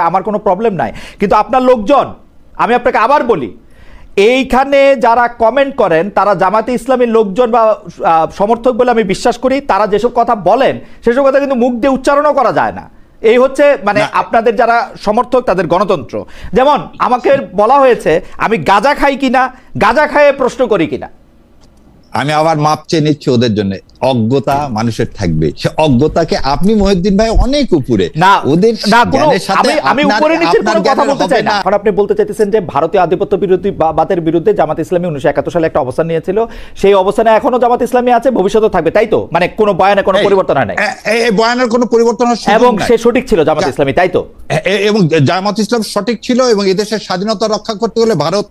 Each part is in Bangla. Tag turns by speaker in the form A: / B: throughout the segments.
A: আমার কোনো প্রবলেম নাই, কিন্তু আপনার লোকজন, আমি আপনাকে আবার বলি, এইখানে যারা কমেন্ট করেন তারা জামাতে ইসলামীর লোকজন বা সমর্থক বলে আমি বিশ্বাস করি। তারা যেসব কথা বলেন সেসব কথা কিন্তু মুখ দিয়ে উচ্চারণও করা যায় না। এই হচ্ছে মানে আপনাদের যারা সমর্থক তাদের গণতন্ত্র। যেমন আমাকে বলা হয়েছে আমি গাঁজা খাই কিনা, গাঁজা খাইয়ে প্রশ্ন করি কিনা।
B: আমি আবার মাপ চেয়ে নিচ্ছি ওদের জন্য। অজ্ঞতা মানুষের থাকবে, সে অজ্ঞতাকে আপনি মহিউদ্দিন ভাই অনেক উপরে
A: না,
B: ওদের
A: না আমি উপরে নিচের কোনো কথা বলতে চাই না। এখন আপনি বলতে চাইতেছেন যে ভারতীয় আধিপত্য বিরোধী বাদের বিরুদ্ধে জামাত ইসলামী 1971 সালে একটা অবস্থান নিয়েছিল, সেই অবস্থানে এখনো জামাত ইসলামী আছে, ভবিষ্যতে থাকবে, তাই তো? মানে কোনো বয়ানে কোনো পরিবর্তন হয় নাই,
B: এই বয়ানের কোনো পরিবর্তন হয়
A: এবং সে সঠিক ছিল জামাত ইসলামী, তাই তো?
B: এবং জামাত ইসলাম সঠিক ছিল, এবং এদেশের স্বাধীনতা রক্ষা করতে হলে ভারত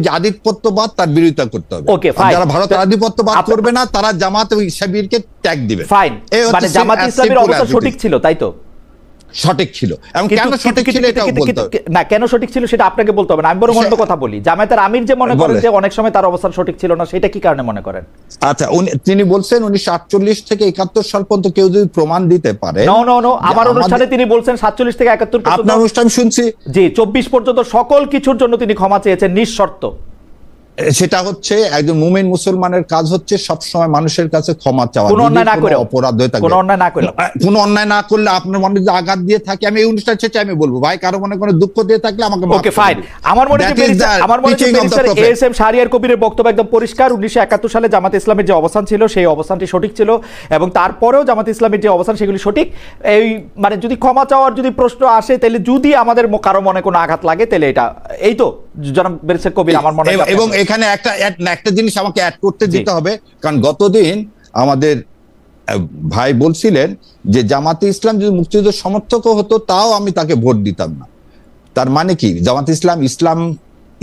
B: যে আধিপত্যবাদ তার বিরোধিতা করতে হবে। যারা ভারতের আধিপত্যবাদ করবে না তারা জামাত এবং শিবিরকে ত্যাগ দিবে।
A: ফাইন, মানে জামাত ইসলামের অবস্থা সঠিক ছিল, তাই তো?
B: সঠিক ছিল। এবং কেন সঠিক ছিল এটাও বলতে হবে।
A: না, কেন সঠিক ছিল সেটা আপনাকে বলতে হবে না, আমি বরং অন্য কথা বলি। জামায়াতের আমির যে মনে করেন যে অনেক সময় তার অবস্থান সঠিক ছিল না, সেটা কি কারণে মনে করেন?
B: আচ্ছা, তিনি বলছেন 1948 থেকে 71 সাল পর্যন্ত কেউ যদি প্রমাণ দিতে পারে।
A: নো, আমার অনুষ্ঠানে তিনি বলছেন 47 থেকে 71 পর্যন্ত।
B: আপনার অনুষ্ঠান শুনছি,
A: জি, 24 পর্যন্ত সকল কিছুর জন্য তিনি ক্ষমা চেয়েছেন নিঃশর্ত।
B: সেটা হচ্ছে একজন মুমিন মুসলমানের কাজ হচ্ছে সবসময় মানুষের কাছে ক্ষমা চাওয়া,
A: কোনো অন্যায় না করে,
B: অপরাধ হয়ে থাকে,
A: কোনো অন্যায় না করে,
B: কোনো অন্যায় না করলে আপনার মনে যদি আঘাত দিয়ে থাকে, আমি এই অনুষ্ঠান শেষে আমি বলবো ভাই কারো মনে কোনো দুঃখ দিয়ে থাকলে আমাকে
A: ওকে ফাইন। আমার মনে হয় এএসএম শাহরিয়ার কবিরের বক্তব্য একদম পরিষ্কার। 1971 সালে জামাত ইসলামের যে অবস্থান ছিল সেই অবস্থানটি সঠিক ছিল, এবং তারপরেও জামাত ইসলামের যে অবস্থান সেগুলি সঠিক। এই মানে যদি ক্ষমা চাওয়ার যদি প্রশ্ন আসে, তাহলে যদি আমাদের কারো মনে কোনো আঘাত লাগে, তাহলে এটা এই তো জনাব ব্যারিস্টার কবির আমার মনে হয়।
B: এবং এখানে একটা জিনিস আমাকে অ্যাড করতে দিতে হবে, কারণ গতদিন আমাদের ভাই বলছিলেন যে জামাতে ইসলাম যদি মুক্তিযুদ্ধের সমর্থকও হতো তাও আমি তাকে ভোট দিতাম না। তার মানে কি? জামাতে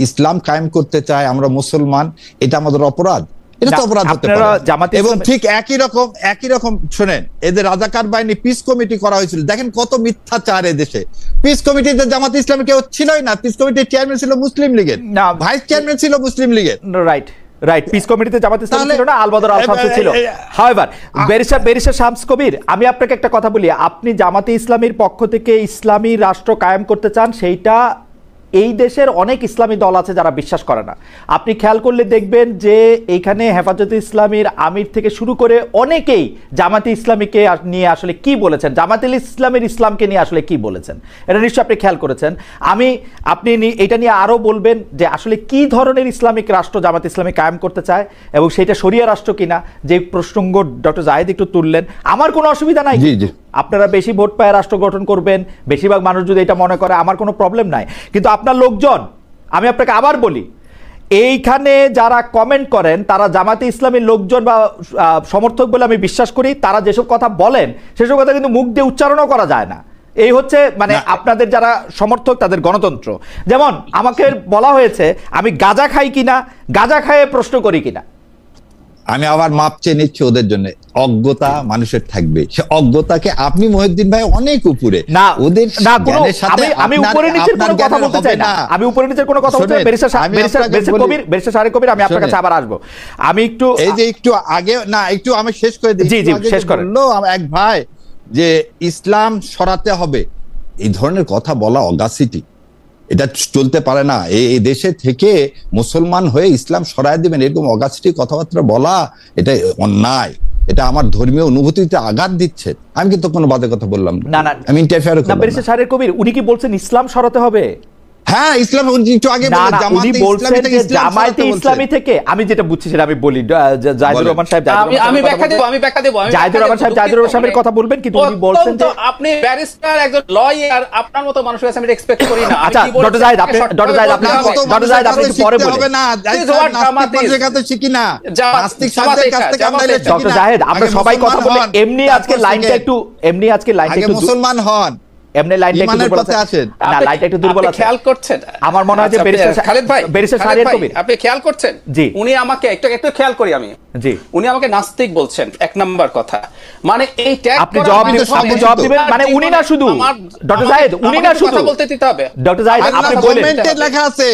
B: ইসলাম কায়েম করতে চায়, আমরা মুসলমান, এটা আমাদের অপরাধ? এটা তো অপরাধ হতে পারে। এবং ঠিক একই রকম শোনেন, এদের রাজাকার বাহিনী পিস কমিটি করা হয়েছিল, দেখেন কত মিথ্যাচার এদেশে। পিস কমিটিতে জামাত ইসলামী কেউ ছিলই না, পিস কমিটির চেয়ারম্যান ছিল মুসলিম লীগের, ভাইস চেয়ারম্যান ছিল মুসলিম লীগের।
A: রাইট, পিস কমিটিতে জামাত ইসলামী ছিল না, আলবদর আল শামস ছিল। হাওয়েভার ব্যারিস্টার শামস কবির, আমি আপনাকে একটা কথা বলি, আপনি জামাতে ইসলামীর পক্ষ থেকে ইসলামী রাষ্ট্র কায়েম করতে চান, সেইটা এই দেশের অনেক ইসলামী দল আছে যারা বিশ্বাস করে না। আপনি খেয়াল করলে দেখবেন যে এইখানে হেফাজতে ইসলামীর আমির থেকে শুরু করে অনেকেই জামাতে ইসলামীকে নিয়ে আসলে কি বলেছেন, জামাতে ইসলামের ইসলামকে নিয়ে আসলে কি বলেছেন, এটা নিশ্চয়ই আপনি খেয়াল করেছেন। আপনি এটা নিয়ে আরও বলবেন যে আসলে কি ধরনের ইসলামিক রাষ্ট্র জামাতে ইসলামী কায়েম করতে চায়, এবং সেটা শরিয়া রাষ্ট্র কিনা, যে প্রসঙ্গ ডক্টর জাহেদ একটু তুললেন। আমার কোনো অসুবিধা নাই, আপনারা বেশি ভোট পায় রাষ্ট্র গঠন করবেন, বেশিরভাগ মানুষ যদি এটা মনে করে, আমার কোনো প্রবলেম নাই। কিন্তু আপনার লোকজন, আমি আপনাকে আবার বলি, এইখানে যারা কমেন্ট করেন তারা জামাতে ইসলামীর লোকজন বা সমর্থক বলে আমি বিশ্বাস করি। তারা যেসব কথা বলেন সেসব কথা কিন্তু মুখ দিয়ে উচ্চারণও করা যায় না। এই হচ্ছে মানে আপনাদের যারা সমর্থক তাদের গণতন্ত্র। যেমন আমাকে বলা হয়েছে আমি গাঁজা খাই কিনা, গাঁজা খাইয়ে প্রশ্ন করি কিনা।
B: আমি আবার মাপ চেয়ে নিচ্ছি ওদের জন্য। অজ্ঞতা মানুষের থাকবে, সে অজ্ঞতাকে আপনি মহিউদ্দিন ভাই অনেক উপরে।
A: না, ওদের আমি উপরে নিচের কোনো কথা বলতে চাই না, আমি উপরে নিচের কোনো কথা বলতে চাই। ব্যারিস্টার শাহরিয়ার কবির, আমি আপনার কাছে আবার আসবো। আমি একটু
B: আগে না, একটু আমি শেষ করে দিই।
A: জি, শেষ করেন।
B: এক ভাই যে ইসলাম সরাতে হবে, এই ধরনের কথা বলা অগাসিটি, এটা চলতে পারে না। এই দেশে থেকে মুসলমান হয়ে ইসলাম সরায় দিবেন এরকম অগাস্টি কথাবার্তা বলা, এটা অন্যায়। এটা আমার ধর্মীয় অনুভূতিতে আঘাত দিচ্ছে। আমি কিন্তু কোনো বাজে কথা বললাম না, আমি ইন্টারফেয়ার করলাম না।
A: ব্যারিস্টার শাহরিয়ার কবির, উনি কি বলছেন ইসলাম সরাতে হবে?
B: হ্যাঁ, ইসলাম একটু আগে
A: জামায়াতে ইসলামী থেকে আমি যেটা বুঝছি সেটা আমি বলি। জাহিদুর রহমান সাহেব,
C: আমি ব্যাখ্যা দেব।
A: জাহিদুর রহমান সাহেবের কথা বলবেন, কিন্তু উনি বলছেন যে
C: আপনি ব্যারিস্টার, একজন লয়ার, আপনার মতো মানুষের কাছে আমি এক্সপেক্ট করি না।
A: আচ্ছা, ডক্টর জাহিদ আপনি পরে বলবেন না।
B: নাস্তিকদের কাছে শিখি না, নাস্তিক সাহেবদের কাছ থেকে আমরা শিখি না।
A: ডক্টর জাহিদ, আমরা সবাই কথা বলে এমনি আজকে লাইনটা একটু
B: মুসলমান হন,
A: এমনি লাইনটা একটু দুর্বল আছে না, লাইনটা একটু দুর্বল আছে।
C: খেয়াল করছেন?
A: আমার মনে হয় যে
C: খালেদ ভাই,
A: ব্যারিস্টার শাহরিয়ার কবির,
C: আপনি খেয়াল করছেন?
A: জি,
C: উনি আমাকে একটু খেয়াল করি আমি। জি, উনি আমাকে নাস্তিক বলছেন, এক নাম্বার কথা। মানে এই ট্যাগ
A: আপনি জবাব দিবেন, মানে উনি না শুধু ডক্টর জাহিদ, উনি না শুধু
C: বলতে দিতে হবে।
A: ডক্টর জাহিদ, আপনি বলেন,
B: কমেন্টে লেখা আছে,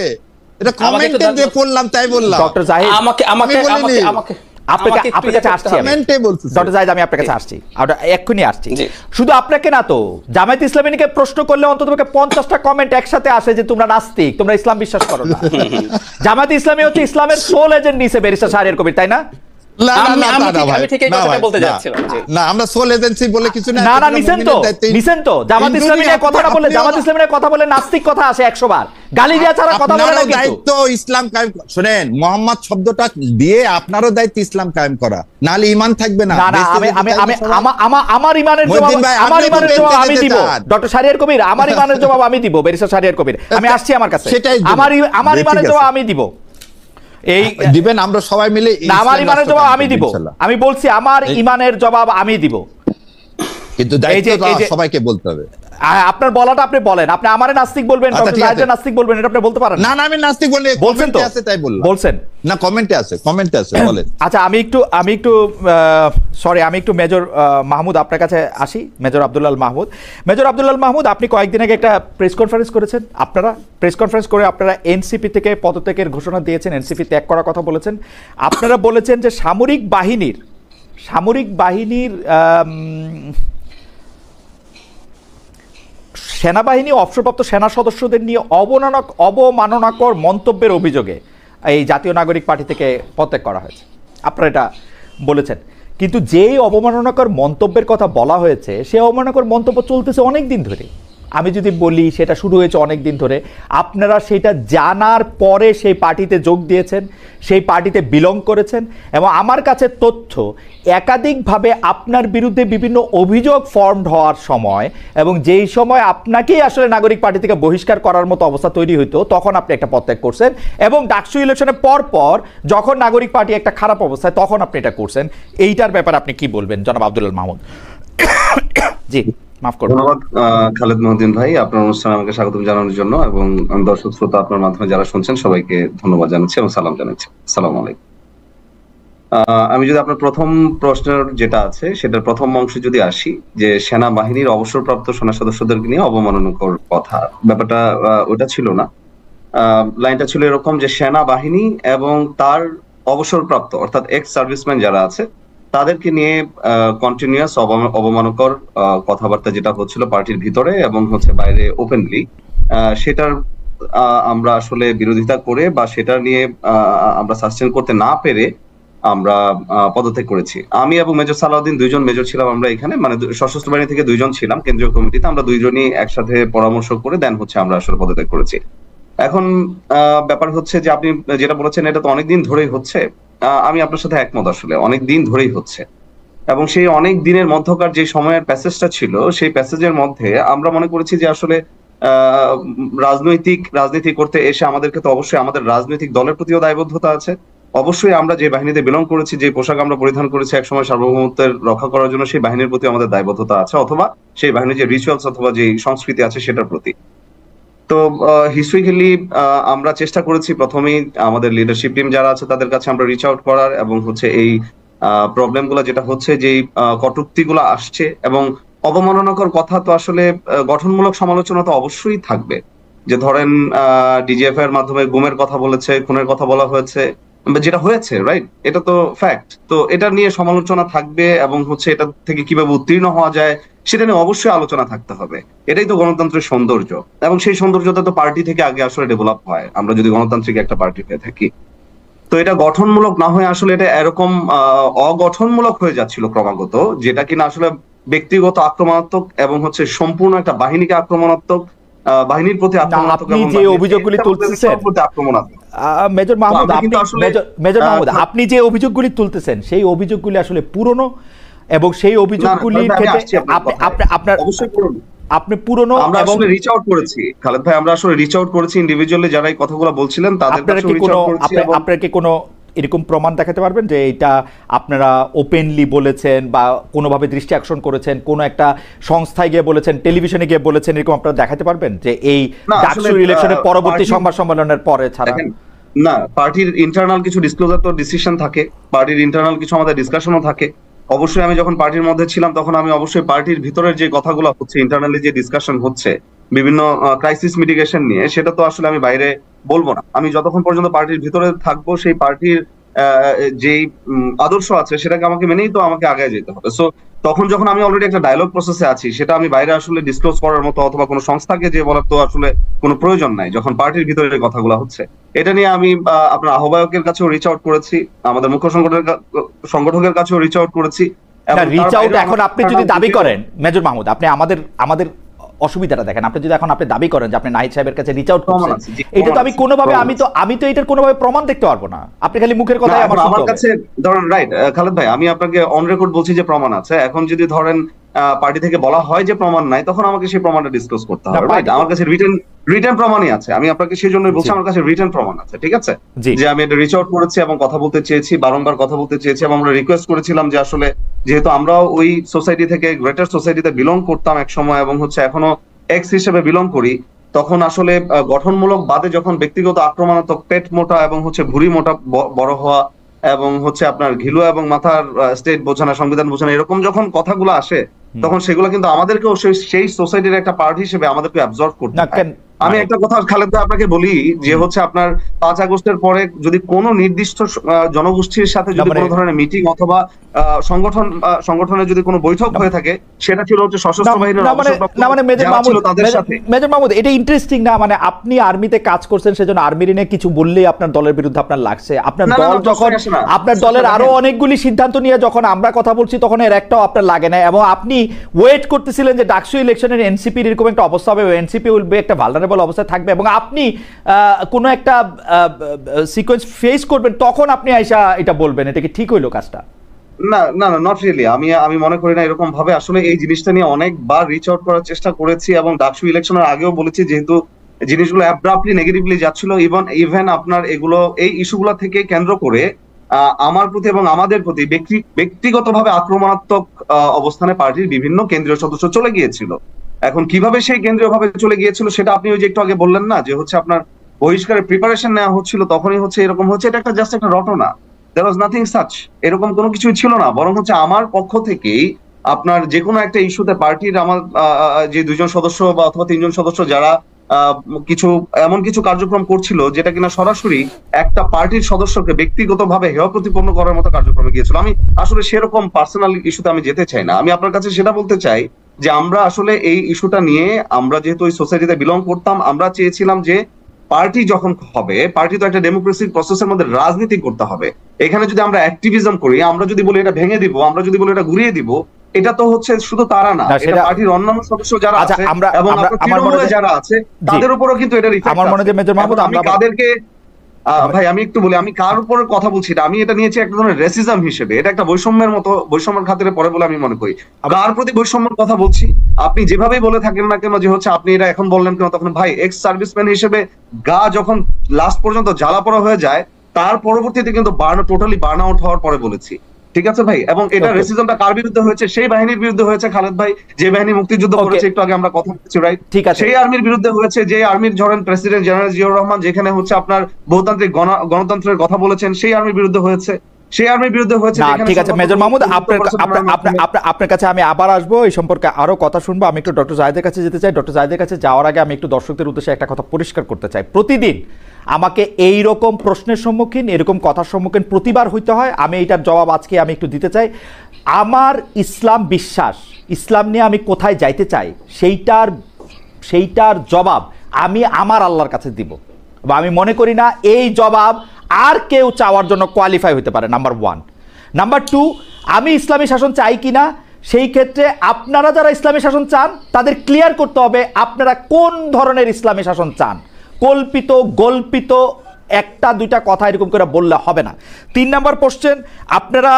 B: এটা কমেন্টে যে পড়লাম তাই বললাম।
A: ডক্টর জাহিদ,
C: আমাকে
A: আপনার কাছে আসছি ডক্টর জাহিদ, আমি আপনার কাছে আসছি, এক্ষুনি আসছি। শুধু আপনাকে না তো, জামায়াত ইসলামীকে প্রশ্ন করলে অন্তত 50টা কমেন্ট একসাথে আসে যে তোমরা নাস্তিক, তোমরা ইসলাম বিশ্বাস করো না। জামায়াত ইসলামী হচ্ছে ইসলামের সোল এজেন্ট নিছে ব্যারিস্টার শাহরিয়ার কবির, তাই না? কথা বলে নাস্তিক কথা আসে 100 বার, গালি দেওয়া ছাড়া কথা বলে না।
B: দায়িত্ব ইসলাম কায়েম, শুনেন, মোহাম্মদ শব্দটা দিয়ে আপনারও দায়িত্ব ইসলাম কায়েম করা, নাহলে ঈমান থাকবে না।
A: আমার ইমানের জবাব আমি দিব ডক্টর শাহরিয়ার কবির, আমার ইমানের জবাব আমি দিব ব্যারিস্টার শাহরিয়ার কবির, আমি আসছি আমার কাছে। আমার ইমানের জবাব আমি দিব, এই
B: দিবেন, আমরা সবাই মিলে।
A: আমার ইমানের জবাব আমি দিব, আমি বলছি আমার ইমানের জবাব আমি দিব,
B: কিন্তু দায়িত্ব সবাইকে বলতে হবে।
A: আপনার বলাটা আপনি বলেন, আপনি আমারে নাস্তিক বলবেন, ডক্টর জাহিদ নাস্তিক বলবেন, এটা আপনি বলতে পারেন
B: না? না, আমি নাস্তিক বলি,
A: বলছেন তো,
B: আছে তাই বললাম।
A: বলছেন
B: না, কমেন্টে আছে বলেন।
A: আচ্ছা, আমি একটু মেজর মাহমুদ আপনার কাছে আসি। মেজর আব্দুল্লাহ মাহমুদ, আপনি কয়েকদিন আগে একটা প্রেস কনফারেন্স করেছেন, আপনারা এনসিপি থেকে পদত্যাগের ঘোষণা দিয়েছেন, এনসিপি ত্যাগ করার কথা বলেছেন। আপনারা বলেছেন যে সামরিক বাহিনীর সেনাবাহিনী অবসরপ্রাপ্ত সেনা সদস্যদের নিয়ে অবমাননাকর মন্তব্যের অভিযোগে এই জাতীয় নাগরিক পার্টি থেকে পদত্যাগ করা হয়েছে, আপনারা এটা বলেছেন। কিন্তু যেই অবমাননাকর মন্তব্যের কথা বলা হয়েছে, সেই অবমাননাকর মন্তব্য চলতেছে অনেক দিন ধরে। আমি যদি বলি সেটা শুরু হয়েছে অনেক দিন ধরে, আপনারা সেটা জানার পরে সেই পার্টিতে যোগ দিয়েছেন, সেই পার্টিতে বিলং করেছেন, এবং আমার কাছে তথ্য একাধিকভাবে আপনার বিরুদ্ধে বিভিন্ন অভিযোগ ফর্মড হওয়ার সময়, এবং যেই সময় আপনাকেই আসলে নাগরিক পার্টি থেকে বহিষ্কার করার মতো অবস্থা তৈরি হইতো, তখন আপনি একটা পদত্যাগ করছেন, এবং ডাকসু ইলেকশনের পর যখন নাগরিক পার্টি একটা খারাপ অবস্থায়, তখন আপনি এটা করছেন। এইটার ব্যাপারে আপনি কি বলবেন জনাব আব্দুল্লাহ মাহমুদ? জি, মাফ করবেন।
D: ধন্যবাদ খালেদ মহিউদ্দিন ভাই, আপনার অনুষ্ঠানে আমাকে স্বাগতম জানানোর জন্য, এবং দর্শক শ্রোতা আপনার মাধ্যমে যারা শুনছেন সবাইকে ধন্যবাদ জানাচ্ছি এবং সালাম জানাচ্ছি। আসসালামু আলাইকুম। আমি যদি আপনার প্রথম প্রশ্নের যেটা আছে সেটার প্রথম অংশে যদি আসি, যে সেনাবাহিনীর অবসরপ্রাপ্ত সেনা সদস্যদেরকে নিয়ে অবমাননাকর কথা, ব্যাপারটা ওটা ছিল না। লাইনটা ছিল এরকম যে সেনাবাহিনী এবং তার অবসরপ্রাপ্ত অর্থাৎ এক্স সার্ভিসম্যান যারা আছে তাদেরকে নিয়ে কন্টিনিউয়াস অবমাননাকর কথাবার্তা যেটা হচ্ছিল পার্টির ভিতরে এবং হচ্ছে বাইরে ওপেনলি, সেটার আমরা আসলে বিরোধিতা করে বা সেটা নিয়ে আমরা সাস্টেন করতে না পেরে আমরা পদত্যাগ করেছি। আমি এবং মেজর সালাউদ্দিন দুইজন মেজর ছিলাম আমরা এখানে, মানে সশস্ত্র বাহিনী থেকে দুইজন ছিলাম কেন্দ্রীয় কমিটিতে, আমরা দুইজনই একসাথে পরামর্শ করে দেন হচ্ছে আমরা আসলে পদত্যাগ করেছি। এখন ব্যাপার হচ্ছে যে আপনি যেটা বলেছেন এটা তো অনেকদিন ধরেই হচ্ছে, আমি আপনার সাথে একমত, আসলে অনেক দিন ধরেই হচ্ছে, এবং সেই অনেক দিনের মধ্যকার যে সময়ের প্যাসেজটা ছিল সেই প্যাসেজের মধ্যে আমরা মনে করেছি যে আসলে রাজনীতি করতে এসে আমাদেরকে তো অবশ্যই আমাদের রাজনৈতিক দলের প্রতিও দায়বদ্ধতা আছে। অবশ্যই আমরা যে বাহিনীতে বিলং করেছি, যে পোশাক আমরা পরিধান করেছি একসময় সার্বভৌমত্বের রক্ষা করার জন্য, সেই বাহিনীর প্রতি আমাদের দায়বদ্ধতা আছে, অথবা সেই বাহিনীর যে রিচুয়ালস অথবা যে সংস্কৃতি আছে সেটার প্রতি। তো হিস্ট্রিক্যালি আমরা চেষ্টা করেছি প্রথমেই আমাদের লিডারশিপ টিম যারা আছে তাদের কাছে আমরা রিচ আউট করার, এবং হচ্ছে এই প্রবলেম গুলো যেটা হচ্ছে, যে কটূক্তি গুলো আসছে এবং অবমাননাকর কথা, তো আসলে গঠনমূলক সমালোচনা তো অবশ্যই থাকবে। যে ধরেন ডিজিএফ এর মাধ্যমে গুমের কথা বলেছে, খুনের কথা বলা হয়েছে, যেটা হয়েছে, রাইট, এটা তো ফ্যাক্ট। তো এটা নিয়ে সমালোচনা থাকবে, এবং হচ্ছে এটা থেকে কিভাবে উত্তীর্ণ হওয়া যায় সেটা নিয়ে অবশ্যই আলোচনা থাকতে হবে। এটাই তো গণতন্ত্রের সৌন্দর্য, এবং সেই সৌন্দর্যটা তো পার্টি থেকে আগে আসলে ডেভেলপ হয়, আমরা যদি গণতান্ত্রিক একটা পার্টি হয়ে থাকি। তো এটা গঠনমূলক না হয়ে আসলে এটা এরকম অগঠনমূলক হয়ে যাচ্ছিল ক্রমাগত, যেটা কিনা আসলে ব্যক্তিগত আক্রমণাত্মক এবং হচ্ছে সম্পূর্ণ একটা বাহিনীকে আক্রমণাত্মক, বাহিনীর প্রতি আক্রমণাত্মক।
A: আপনি যে অভিযোগগুলি তুলতেছেন মেজর মাহমুদ, আপনি যে অভিযোগগুলি তুলতেছেন সেই অভিযোগগুলি আসলে পুরনো, এবং সেই অভিযোগগুলির ক্ষেত্রে আপনি পুরনো,
D: আমরা আসলে রিচ আউট করেছি খালেদ ভাই, আমরা আসলে রিচ আউট করেছি ইন্ডিভিজুয়ালি যারা এই কথাগুলো বলছিলেন তাদের কাছে রিচ আউট করেছি।
A: আপনারা কি কোনো এরকম প্রমাণ দেখাতে পারবেন যে এটা আপনারা ওপেনলি বলেছেন বা কোনোভাবে দৃষ্টি আকর্ষণ করেছেন, কোন একটা সংস্থায় গিয়ে বলেছেন, টেলিভিশনে গিয়ে বলেছেন, এরকম আপনারা দেখাতে পারবেন যে এই ডাকসু ইলেকশনের পরবর্তী সংবাদ সম্মেলনের পরে ছাড়া?
D: না, পার্টির ইন্টারনাল কিছু ডিসক্লোজার তো ডিসিশন থাকে, পার্টির ইন্টারনাল কিছু আমাদের ডিসকাশনও থাকে। অবশ্যই আমি যখন পার্টির মধ্যে ছিলাম তখন আমি অবশ্যই পার্টির ভিতরের যে কথাগুলো হচ্ছে, ইন্টারনালি যে ডিসকাশন হচ্ছে বিভিন্ন ক্রাইসিস মিটিগেশন নিয়ে, সেটা তো আসলে আমি বাইরে বলবো না। আমি যতক্ষণ পর্যন্ত পার্টির ভিতরে থাকবো, সেই পার্টির যেই আদর্শ আছে সেটাকে আমাকে মেনেই তো আমাকে আগে যেতে হবে। সো তখন যখন আমি অলরেডি একটা ডায়লগ প্রসেসে আছি, সেটা আমি বাইরে আসলে ডিসক্লোজ করার মতো অথবা কোনো সংস্থাকে যে বলার তো আসলে কোনো প্রয়োজন নাই, যখন পার্টির ভিতরে কথাগুলো হচ্ছে। এটা নিয়ে আমি আপনার আহ্বায়কের কাছেও রিচ আউট করেছি, আমাদের মুখ্য সংগঠকের কাছেও রিচ আউট করেছি।
A: রিচ আউট এখন আপনি যদি দাবি করেন মেজর মাহমুদ, আপনি আমাদের অসুবিধাটা দেখেন, আপনি যদি এখন আপনি দাবি করেন যে আপনি নাহিদ সাহেবের কাছে রিচ আউট করছেন, এটা তো আমি কোনোভাবে আমি তো এটার কোনোভাবে প্রমাণ দেখতে পারবো না, আপনি খালি মুখের কথাই
D: আমার কাছে ধরেন। রাইট খালেদ ভাই, আমি আপনাকে অন রেকর্ড বলছি যে প্রমাণ আছে। এখন যদি ধরেন পার্টি থেকে বলা হয় যে প্রমাণ নাই, তখন আমাকে সেই প্রমাণটা ডিসক্লোজ করতে হবে। রাইট, আমার কাছে রিটেন প্রমাণই আছে, আমি আপনাকে সেই জন্যই বলছি আমার কাছে রিটেন প্রমাণ আছে, ঠিক আছে, যে আমি এটা রিচ আউট করেছি এবং কথা বলতে চেয়েছি, বারংবার কথা বলতে চেয়েছি, এবং আমরা রিকোয়েস্ট করেছিলাম যে আসলে যেহেতু আমরাও ওই সোসাইটি থেকে গ্রেটার সোসাইটিতে বিলং করতাম এক সময়, এবং এখনো এক্স হিসেবে বিলং করি, তখন আসলে গঠনমূলক বাদে যখন ব্যক্তিগত আক্রমণাত্মক, পেট মোটা এবং ভুঁড়ি মোটা বড় হওয়া, এবং আপনার ঘিলুয়া এবং মাথার স্টেট বোঝানো, সংবিধান বোঝানো, এরকম যখন কথাগুলো আসে, তখন সেগুলো কিন্তু আমাদেরকেও সেই সোসাইটির একটা পার্ট হিসেবে আমাদেরকে অ্যাবজর্ব করতে হয়। আমি একটা কথা খালেদ ভাই আপনাকে বলি, যে আপনার 5 আগস্টের পরে যদি কোনো নির্দিষ্ট জনগোষ্ঠীর সাথে যদি কোনো ধরনের মিটিং অথবা সংগঠনের যদি কোনো বৈঠক হয়ে থাকে, সেটা ছিল সশস্ত্র বাহিনীর
A: মেজর মাহমুদ। এটা ইন্টারেস্টিং না, মানে আপনি আর্মিতে কাজ করছেন, সেজন্য আর্মির নিয়ে কিছু বললেই আপনার দলের বিরুদ্ধে আপনার লাগছে। আপনার দল যখন আপনার দলের আরো অনেকগুলি সিদ্ধান্ত নিয়ে যখন আমরা কথা বলছি, তখন এর একটাও আপনার লাগে না, এবং আপনি ওয়েট করতেছিলেন যে ডাকসু ইলেকশনের এনসিপির এরকম একটা অবস্থা হবে, এনসিপি উইল বি একটা ভালনারেবল অবস্থায় থাকবে, এবং আপনি কোনো একটা সিকোয়েন্স ফেস করবেন, তখন আপনি আইসা এটা বলবেন। এটা কি ঠিক হইলো কাজটা?
D: না না না, নট রিয়েলি। আমি মনে করি না এরকম ভাবে। আসলে এই জিনিসটা নিয়ে অনেকবার রিচ আউট করার চেষ্টা করেছি, এবং ডাকসু ইলেকশনের আগেও বলেছি, যেহেতু জিনিসগুলো অ্যাব্রাপ্টলি নেগেটিভলি যাচ্ছিল, ইভেন আপনার এগুলো এই ইস্যুগুলো থেকে কেন্দ্র করে আমার প্রতি এবং আমাদের প্রতি ব্যক্তিগতভাবে আক্রমণাত্মক অবস্থানে পার্টির বিভিন্ন কেন্দ্রীয় সদস্য চলে গিয়েছিল। এখন কিভাবে সেই কেন্দ্রীয় ভাবে চলে গিয়েছিল সেটা আপনি ওই যে একটু আগে বললেন না, যে আপনার বহিষ্কারের প্রিপারেশন নেওয়া হচ্ছিল, তখনই এরকম হচ্ছে। এটা একটা জাস্ট একটা রটনা, there was nothing such, এরকম কোনো কিছুই ছিল না। বরং আমার পক্ষ থেকেই আপনার যে কোনো একটা ইস্যুতে পার্টির আমার যে 2 জন সদস্য বা অথবা 3 জন সদস্য যারা এমন কিছু কার্যক্রম করছিল, যেটা কিনা সরাসরি একটা পার্টির সদস্যকে ব্যক্তিগতভাবে হেয় প্রতিপন্ন করার মতো কার্যক্রমে গিয়েছিল। আমি আসলে সেরকম পার্সোনাল ইস্যুতে আমি যেতে চাই না। আমি আপনার কাছে সেটা বলতে চাই যে আমরা আসলে এই ইস্যুটা নিয়ে, আমরা যেহেতু ওই সোসাইটিতে বিলং করতাম, আমরা চেয়েছিলাম যে পার্টি যখন হবে, পার্টি তো একটা ডেমোক্রেসিক প্রসেসের মধ্যে রাজনীতি করতে হবে। এখানে যদি আমরা অ্যাক্টিভিজম করি, আমরা যদি বলি এটা ভেঙে দিব, আমরা যদি বলি এটা ঘুরিয়ে দিব, এটা তো শুধু তারা না, এটা পার্টির অন্যান্য সদস্য যারা আছে এবং যারা আছে তাদের উপরও কিন্তু এটা রিফ্লেক্ট করে। আমি তাদেরকে ভাই আমি একটু বলি, আমি কার উপর কথা বলছি না, আমি এটা নিয়েছি একটা ধরনের রেসিজম হিসেবে। এটা একটা বৈষম্যের মতো, বৈষম্যের খাতিরে পড়ে বলে আমি মনে করি। কার প্রতি বৈষম্যের কথা বলছি, আপনি যেভাবেই বলে থাকেন না কেন, যে আপনি এটা এখন বললেন কেন, তখন ভাই এক্স সার্ভিসম্যান হিসেবে গা যখন লাস্ট পর্যন্ত জ্বালা পড়া হয়ে যায়, তার পরবর্তীতে কিন্তু টোটালি বার্ন আউট হওয়ার পরে বলেছি, ঠিক আছে ভাই। এবং এটা রেসিজমটা কার বিরুদ্ধে হয়েছে? সেই বাহিনীর বিরুদ্ধে হয়েছে খালেদ ভাই, যে বাহিনী মুক্তিযুদ্ধ করেছে, একটু আগে আমরা কথা বলছি, রাইট? সেই আর্মির বিরুদ্ধে হয়েছে, যে আর্মির ধরেন প্রেসিডেন্ট জেনারেল জিয়াউর রহমান যেখানে আপনার বহুতান্ত্রিক গণতন্ত্রের কথা বলেছেন, সেই আর্মির বিরুদ্ধে হয়েছে, সেই আর্মির বিরুদ্ধে হয়েছে।
A: ঠিক আছে মেজর মাহমুদ, আপনার কাছে আমি আবার আসবো, এই সম্পর্কে আরো কথা শুনবো। আমি একটু ডক্টর জাহিদের কাছে যেতে চাই। ডক্টর জাহিদের কাছে যাওয়ার আগে আমি একটু দর্শকদের উদ্দেশ্যে একটা কথা পরিষ্কার করতে চাই। প্রতিদিন আমাকে এই রকম প্রশ্নের সম্মুখীন, এরকম কথার সম্মুখীন প্রতিবার হইতে হয়। আমি এইটার জবাব আজকে আমি একটু দিতে চাই। আমার ইসলাম বিশ্বাস, ইসলাম নিয়ে আমি কোথায় যাইতে চাই, সেইটার জবাব আমি আমার আল্লাহর কাছে দিব। আমি মনে করি না এই জবাব আর কেউ চাওয়ার জন্য কোয়ালিফাই হতে পারে, নাম্বার 1। নাম্বার 2, আমি ইসলামী শাসন চাই কিনা, সেই ক্ষেত্রে আপনারা যারা ইসলামী শাসন চান তাদের ক্লিয়ার করতে হবে আপনারা কোন ধরনের ইসলামী শাসন চান। কল্পিত গল্পিত একটা দুইটা কথা এরকম করে বললে হবে না। 3 নাম্বার কোশ্চেন, আপনারা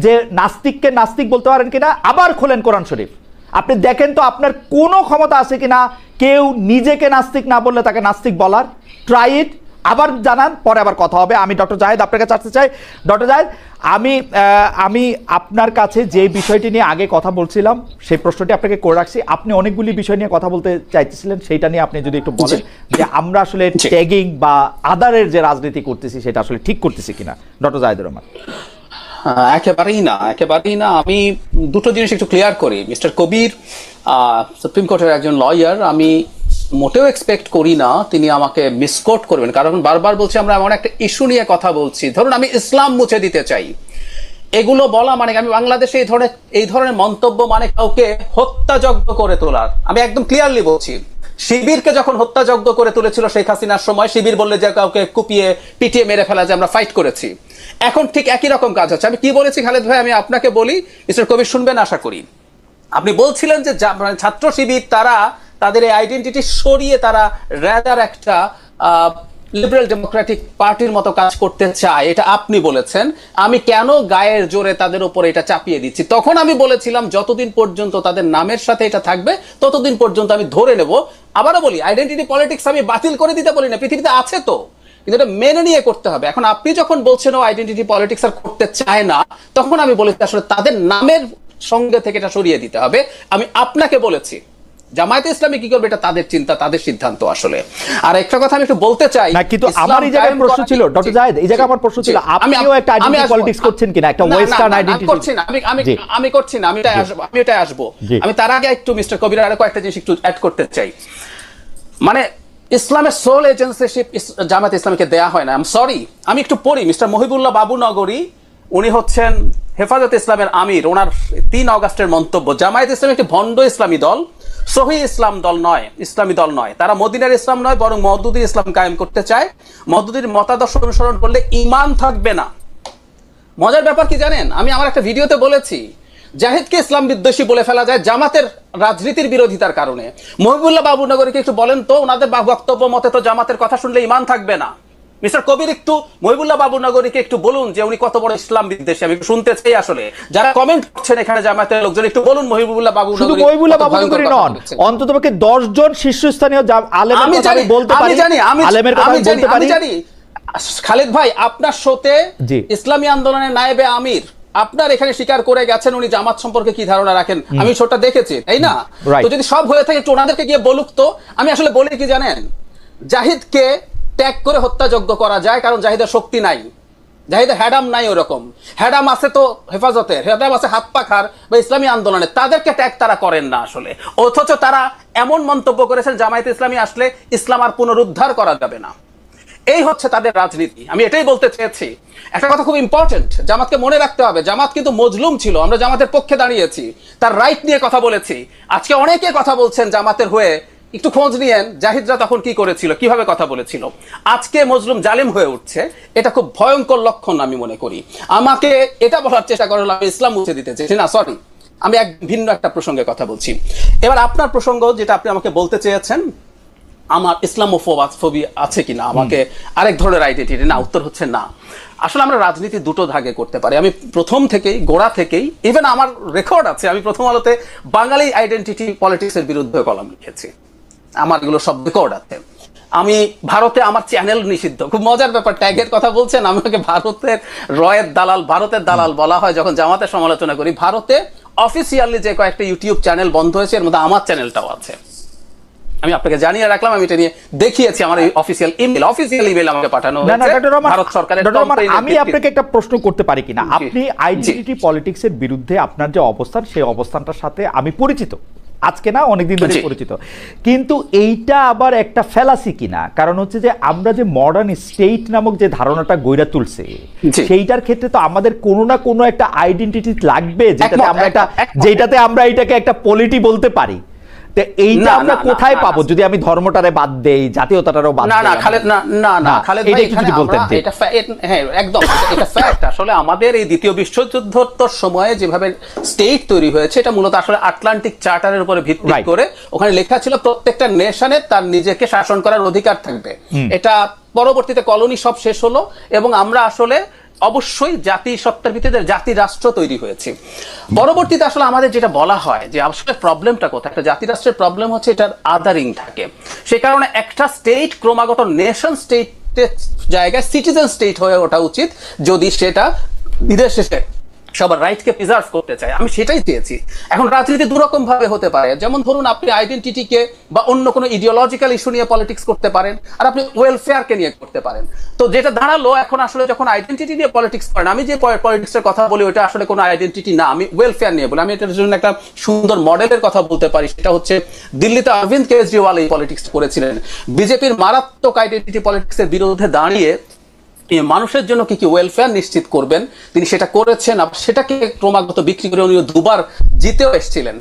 A: যে নাস্তিককে নাস্তিক বলতে পারেন কিনা, আবার খোলেন কোরআন শরীফ, আপনি দেখেন তো আপনার কোনো ক্ষমতা আছে কিনা কেউ নিজেকে নাস্তিক না বললে তাকে নাস্তিক বলার। ট্রাই ইট, আবার জানান, পরে আবার কথা হবে। আমি ডক্টর জাহেদ আপনার কাছে আসতে চাই। ডক্টর জাহেদ, আমি আপনার কাছে যে বিষয়টি নিয়ে আগে কথা বলছিলাম সেই প্রশ্নটি আপনাকে করে রাখছি। আপনি অনেকগুলি বিষয় নিয়ে কথা বলতে চাইতেছিলেন, সেইটা নিয়ে আপনি যদি একটু বলেন যে আমরা আসলে ট্যাগিং বা আদারের যে রাজনীতি করতেছি সেটা আসলে ঠিক করতেছি কিনা। ডক্টর জাহিদুর রহমান।
C: একেবারেই না। আমি দুটো জিনিস একটু ক্লিয়ার করি। মিস্টার কবির সুপ্রিম কোর্টের একজন লয়ার, আমি মোটেও এক্সপেক্ট করি না তিনি আমাকে মিসকোট করবেন, কারণ বারবার বলছি আমরা এমন একটা ইস্যু নিয়ে কথা বলছি, ধরুন আমি ইসলাম মুছে দিতে চাই, এগুলো বলা মানে আমি বাংলাদেশে এই ধরনের মন্তব্য মানে কাউকে হত্যাযজ্ঞ করে তোলার। আমি একদম ক্লিয়ারলি বলছি, শিবিরকে যখন হত্যাযজ্ঞ করে তুলেছিল শেখ হাসিনার সময়, শিবির বললে যে কাউকে কুপিয়ে পিটিয়ে মেরে ফেলা যে আমরা ফাইট করেছি, এখন ঠিক একই রকম কাজ হচ্ছে। আমি কি বলেছি খালেদ ভাই, আমি আপনাকে বলি, মিস্টার কবির শুনবেন আশা করি। আপনি বলছিলেন যে ছাত্র শিবির তারা তাদের এই আইডেন্টিটি সরিয়ে তারা রাদার একটা লিবারেল ডেমোক্রেটিক পার্টির মতো কাজ করতে চায়, এটা আপনি বলেছেন। আমি কেন গায়ের জোরে তাদের উপর এটা চাপিয়ে দিচ্ছি? তখন আমি বলেছিলাম যতদিন পর্যন্ত তাদের নামের সাথে এটা থাকবে ততদিন পর্যন্ত আমি ধরে নেব। আবারও বলি, আইডেন্টিটি পলিটিক্স আমি বাতিল করে দিতে বলি না, পৃথিবীতে আছে তো, কিন্তু এটা মেনে নিয়ে করতে হবে। এখন আপনি যখন বলছেন ও আইডেন্টিটি পলিটিক্স আর করতে চায় না, তখন আমি বলেছি আসলে তাদের নামের সঙ্গে থেকে এটা সরিয়ে দিতে হবে। আমি আপনাকে বলেছি জামায়াতে ইসলামী কি করবে এটা তাদের চিন্তা, তাদের সিদ্ধান্ত আসলে। আর একটা কথা আমি একটু বলতে চাই
A: না, কিন্তু আমার এই জায়গায় প্রশ্ন ছিল ডক্টর জায়েদ, এই জায়গায় আমার প্রশ্ন ছিল আপনিও একটা আইডেন্টিটি পলিটিক্স করছেন কিনা, একটা ওয়েস্টার্ন আইডেন্টিটি?
C: আমি করছি না, আমি এটাই আসবো। আমি তার আগে একটু মিস্টার কবির আরো কয়েকটা জিনিস একটু অ্যাড করতে চাই। মানে ইসলামের সোল এজেন্সিশিপ জামায়াতে ইসলামীকে দেয়া হয় না। আই এম সরি, আমি একটু পড়ি। মিস্টার মহিবুল্লাহ বাবু নগরী, উনি হচ্ছেন হেফাজতে ইসলামের আমির, ওনার 3 অগাস্টের মন্তব্য, জামায়াত ইসলামী একটি ভণ্ড ইসলামী দল, সহি ইসলাম দল নয়, ইসলামী দল নয়। তারা মদিনার ইসলাম নয়, বরং মওদুদি ইসলাম কায়েম করতে চায়। মওদুদির মতাদর্শ অনুসরণ করলে ঈমান থাকবে না। মজার ব্যাপার কি জানেন, আমি আমার একটা ভিডিওতে বলেছি জাহিদকে ইসলাম বিদ্বেষী বলে ফেলা যায় জামাতের রাজনীতির বিরোধিতার কারণে। মহিবুল্লাহ বাবু নগরীকে একটু বলেন তো, ওনাদের বক্তব্য মতে তো জামাতের কথা শুনলে ঈমান থাকবে না। মিস্টার কবির একটু মহিবুল্লাহ বাবু নগরীকে একটু বলুন যে উনি কত বড় ইসলাম বিদ্বেষী। আমি একটু শুনতে চাই আসলে, যারা কমেন্ট করছেন এখানে জামায়াতের লোকজন, একটু বলুন মহিবুল্লাহ বাবু নগরী।
A: শুধু মহিবুল্লাহ বাবু নগরী নন, অন্ততপক্ষে 10 জন শীর্ষস্থানীয় আলেমের কথা আমি বলতে পারি। আলেমের কথা আমি বলতে পারি।
C: খালেদ ভাই, আপনার শোতে ইসলামী আন্দোলনের নায়েবে আমির আপনার এখানে স্বীকার করে গেছেন উনি জামাত সম্পর্কে কি ধারণা রাখেন, আমি শোটা দেখেছি, তাই না? তো যদি সব হয়ে থাকে একটু ওনাদেরকে গিয়ে বলুক তো। আমি আসলে বলি কি জানেন, জাহিদকে ট্যাগ করে হত্যাযজ্ঞ করা যায়, কারণ জাহিদের শক্তি নাই, জাহিদের হ্যাডাম নাই। ওরকম হ্যাডাম আছে তো হেফাজতের, হ্যাডাম আছে হাত পাখার বা ইসলামী আন্দোলনের, তাদেরকে ট্যাগ তারা করেন না আসলে। অথচ তারা এমন মন্তব্য করেছেন জামায়াতে ইসলামী আসলে ইসলাম আর পুনরুদ্ধার করা যাবে না। এই হচ্ছে তাদের রাজনীতি। আমি এটাই বলতে চেয়েছি। একটা কথা খুব ইম্পর্টেন্ট, জামাতকে মনে রাখতে হবে, জামাত কিন্তু মজলুম ছিল, আমরা জামাতের পক্ষে দাঁড়িয়েছি, তার রাইট নিয়ে কথা বলেছি। আজকে অনেকে কথা বলছেন জামাতের হয়ে, একটু খোঁজ নিয়েন জাহিদরা তখন কি করেছিল, কিভাবে কথা বলেছিল। আজকে মজলুম জালিম হয়ে উঠছে, এটা খুব ভয়ঙ্কর লক্ষণ আমি মনে করি। আমাকে এটা বলার চেষ্টা করা হলো আমি ইসলাম মুছে দিতে চেয়েছি না, সরি, আমি ভিন্ন একটা প্রসঙ্গে কথা বলছি। এবার আপনার প্রসঙ্গ যেটা আপনি আমাকে বলতে চেয়েছেন, আমার ইসলামোফোবি আছে কিনা, আমাকে আরেক ধরনের আইডেন্টিটি, না, উত্তর হচ্ছে না। আসলে আমরা রাজনীতি দুটো ভাগে করতে পারি। আমি প্রথম থেকেই, গোড়া থেকেই, ইভেন আমার রেকর্ড আছে, আমি প্রথম আলোতে বাঙালি আইডেন্টিটি পলিটিক্সের বিরুদ্ধে কলাম লিখেছি, আমার এগুলো সব রেকর্ড আছে। আমি ভারতে আমার চ্যানেল নিষিদ্ধ। খুব মজার ব্যাপার, ট্যাগের কথা বলছেন, আমাকে ভারতের ভারতের দালাল বলা হয় যখন জামাতের সমালোচনা করি। ভারতে অফিসিয়ালি যে কয়েকটা ইউটিউব চ্যানেল বন্ধ হয়েছে, এর মধ্যে আমার চ্যানেলটাও আছে। আমি আপনাকে জানিয়ে রাখলাম, আমি এটা নিয়ে দেখিয়েছি, আমার অফিসিয়াল ইমেল আমাকে পাঠানো হয়েছে ভারত সরকারের।
A: আমি আপনাকে একটা প্রশ্ন করতে পারি কিনা, আপনি আইডেন্টিটি পলিটিক্সের বিরুদ্ধে আপনার যে অবস্থান, সেই অবস্থানটার সাথে আমি পরিচিত, আজকে না অনেকদিন ধরে পরিচিত, কিন্তু এইটা আবার একটা ফ্যালাসি কিনা? কারণ হচ্ছে যে আমরা যে মডার্ন স্টেট নামক যে ধারণাটা গইরা তুলছে, সেইটার ক্ষেত্রে তো আমাদের কোনো না কোনো একটা আইডেন্টিটি লাগবে, যেটাতে আমরা এটাকে একটা পলিটি বলতে পারি। এইটা আমরা কোথায় পাবো যদি আমি ধর্মটারে বাদ দেই, জাতীয়তাটারও বাদ দেই?
C: না খালেদ, না খালেদ ভাই, এটা হ্যাঁ একদম এটা ফ্যাক্ট। আসলে আমাদের এই দ্বিতীয় বিশ্বযুদ্ধোত্তর সময়ে যেভাবে স্টেট তৈরি হয়েছে, এটা মূলত আসলে আটলান্টিক চার্টারের উপরে ভিত্তি করে, ওখানে লেখা ছিল প্রত্যেকটা নেশনের তার নিজেকে শাসন করার অধিকার থাকবে। এটা পরবর্তীতে কলোনি সব শেষ হলো এবং আমরা আসলে অবশ্যই জাতি সত্তার ভিত্তিতে জাতি রাষ্ট্র তৈরি হয়েছে। পরবর্তীতে আসলে আমাদের যেটা বলা হয় যে আসলে প্রবলেমটা কোথায়, একটা জাতি রাষ্ট্রের প্রবলেম হচ্ছে এটার আদারিং থাকে। সে কারণে একটা স্টেট ক্রমাগত নেশন স্টেটের জায়গায় সিটিজেন স্টেট হয়ে ওঠা উচিত, যদি সেটা বিদেশ শেষে সবার রাইটকে প্রিজার্ভ করতে চায়, আমি সেটাই চেয়েছি। এখন রাজনীতি দুরকম ভাবে হতে পারে, যেমন ধরুন আপনি আইডেন্টিটিকে বা অন্য কোনো ইডিওলজিক্যাল ইস্যু নিয়ে পলিটিক্স করতে পারেন, আর আপনি ওয়েলফেয়ারকে নিয়ে করতে পারেন। তো যেটা দাঁড়ালো এখন আসলে যখন আইডেন্টিটি নিয়ে পলিটিক্স করেন, আমি যে পলিটিক্সের কথা বলি ওটা আসলে কোনো আইডেন্টিটি না, আমি ওয়েলফেয়ার নিয়ে বলি। আমি এটার জন্য একটা সুন্দর মডেলের কথা বলতে পারি, সেটা হচ্ছে দিল্লিতে অরবিন্দ কেজরিওয়াল এই পলিটিক্স করেছিলেন। বিজেপির মারাত্মক আইডেন্টিটি পলিটিক্সের বিরুদ্ধে দাঁড়িয়ে মানুষের জন্য কি কি ওয়েলফেয়ার নিশ্চিত করবেন তিনি সেটা করেছেন, সেটাকে ক্রমাগত বিক্রি করে উনি দুবার জিতেও এসেছিলেন।